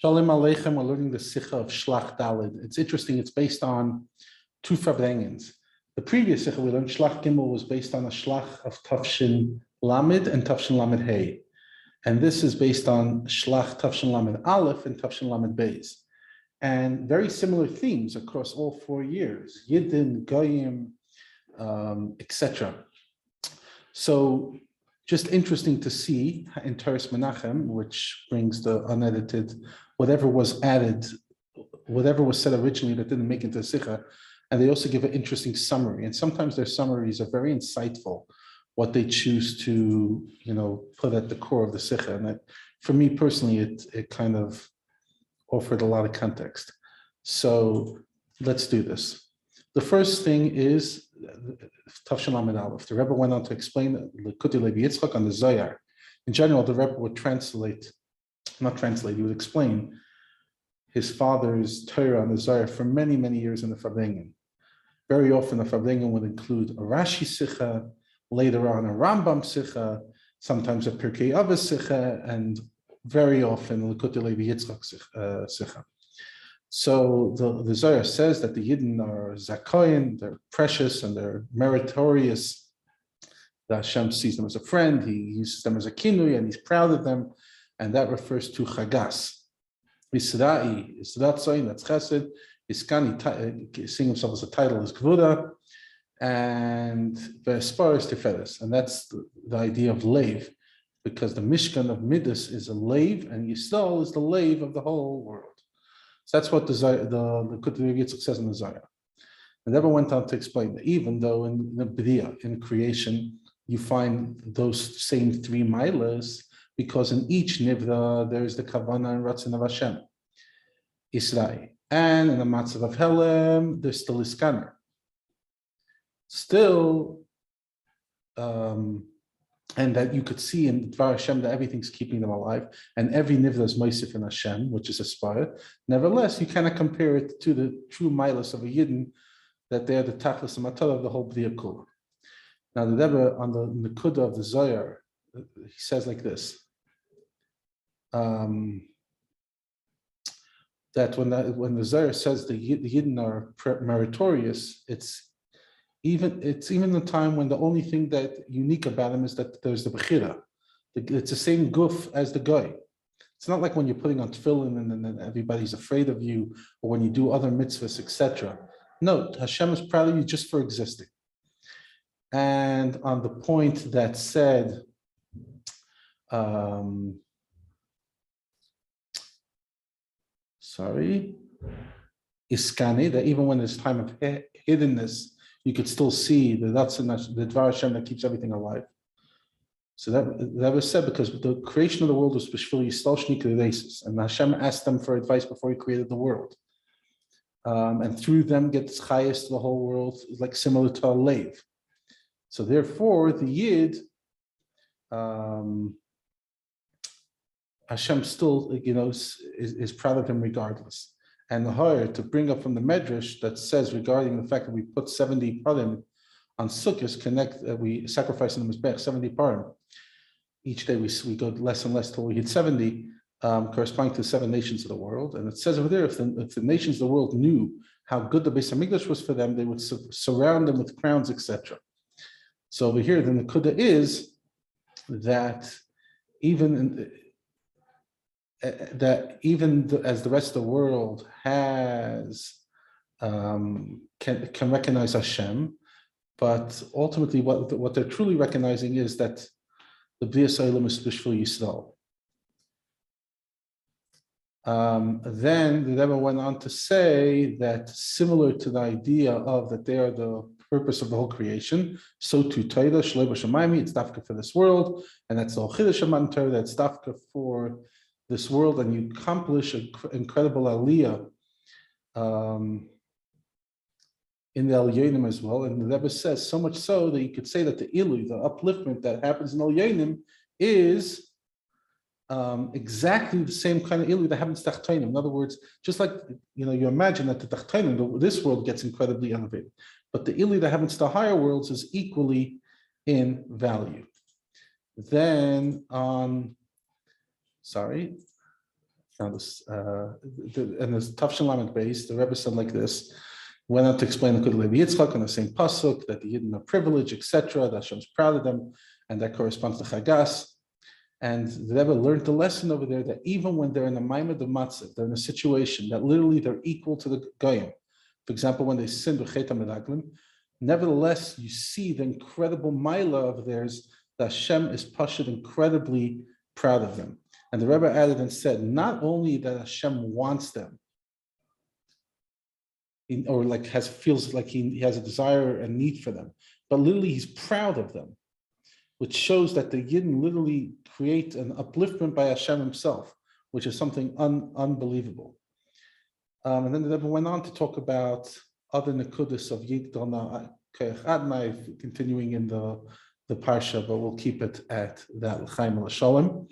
Shalom Aleichem, we're learning the Sicha of Shelach Dalid. It's interesting, it's based on two farbrengens. The previous Sicha we learned, Shelach Gimel, was based on a Shelach of Tafshin Lamed and Tafshin Lamed Hey. And this is based on Shelach Tafshin Lamed Aleph and Tafshin Lamed Beis. And very similar themes across all 4 years, Yidden, Goyim, etc. So just interesting to see in Teres Menachem, which brings the unedited, whatever was added, whatever was said originally that didn't make it into Sicha, and they also give an interesting summary. And sometimes their summaries are very insightful, what they choose to, put at the core of the Sicha. And that, for me personally, it kind of offered a lot of context. So let's do this. The first thing is Tafshin Lamed Aleph. The Rebbe went on to explain Lekutei Levi Yitzchak on the Zohar. In general, the Rebbe would he would explain his father's Torah on the Zohar for many, many years in the farbrengen. Very often, the farbrengen would include a Rashi Sicha, later on a Rambam Sicha, sometimes a Pirkei Avos Sicha, and very often Lekutei Levi Yitzchak Sicha. So the Zohar says that the Yidden are Zakoyin, they're precious and they're meritorious. The Hashem sees them as a friend, he uses them as a kinui, and he's proud of them, and that refers to Chagas. Isra'i, Zayin, that's Chesed. Iskani, seeing himself as a title, is Kvuda, and Vespar is Tiferes, and that's the idea of Lev, because the Mishkan of Midas is a Lev, and Yisrael is the Lev of the whole world. So that's what the Lekutei Levi Yitzchak says in the Zohar. And Rebbe went on to explain that even though in the Bria, in creation, you find those same three milas, because in each nivra there is the Kavanah and Ratzon of Hashem, Israel. And in the Matzav of Helem, there's still Iskaner. Still, and that you could see in Dvar Hashem that everything's keeping them alive, and every nivra is Moisif in Hashem, which is aspire. Nevertheless, you cannot compare it to the true milas of a Yidden, that they are the Tachlis and Matala of the whole Bria Kula. Now, the Rebbe on the Nekuda of the Zohar, he says like this, that when the Zohar says the Yidden are meritorious, it's even the time when the only thing that unique about them is that there's the Bechira. It's the same guf as the guy. It's not like when you're putting on tefillin and then everybody's afraid of you, or when you do other mitzvahs, etc. No, Hashem is proud of you just for existing. And on the point that said, Iskani, that even when there's time of hiddenness, you could still see that that's the Dvar Hashem that keeps everything alive. So that was said because the creation of the world was B'shvil Yisrael Shni K'Reisis, and Hashem asked them for advice before He created the world, and through them gets chayes to the whole world, like similar to a lave. So therefore, the Yid, Hashem still, is proud of him regardless. And the higher to bring up from the Medrash that says regarding the fact that we put 70 parim on Sukkot, we sacrifice in the Mizbech 70 parim. Each day we go less and less till we hit 70, corresponding to the 7 nations of the world. And it says over there, if the nations of the world knew how good the Beis HaMikdash was for them, they would surround them with crowns, etc. So over here, the Nekuda is that even as the rest of the world has can recognize Hashem, but ultimately what they're truly recognizing is that the Bria Soilim is B'shvil Yisrael. Then the Rebbe went on to say that similar to the idea of that they are the purpose of the whole creation, so too Torah, Shloi B'Shamayim, it's dafka for this world, and that's the whole Chiddush of Torah, that's dafka for this world, and you accomplish an incredible aliyah in the Elyonim as well. And the Rebbe says so much so that you could say that the ilu, the upliftment that happens in Elyonim, is exactly the same kind of ilu that happens to Tachtonim. In other words, just like you imagine that the Tachtonim, this world gets incredibly elevated, but the ilu that happens to the higher worlds is equally in value. Then on. Now this, and this Tafshin Lamed base, the Rebbe said like this, went on to explain the Kud Levi Yitzchak on the same pasuk that the Yidden are privileged, etc. That Hashem's proud of them, and that corresponds to Chagas. And the Rebbe learned the lesson over there that even when they're in a Maimed of Matzah, they're in a situation that literally they're equal to the Goyim. For example, when they sinned with Chet HaMeraglim, nevertheless, you see the incredible Maila of theirs that Hashem is Pashut incredibly proud of them. And the Rebbe added and said, not only that Hashem wants them, or like feels like he has a desire and need for them, but literally he's proud of them, which shows that the Yidden literally create an upliftment by Hashem himself, which is something unbelievable. And then the Rebbe went on to talk about other Nekudas of Yigdal Adnai, continuing in the Parsha, but we'll keep it at that, L'chaim L'shalom.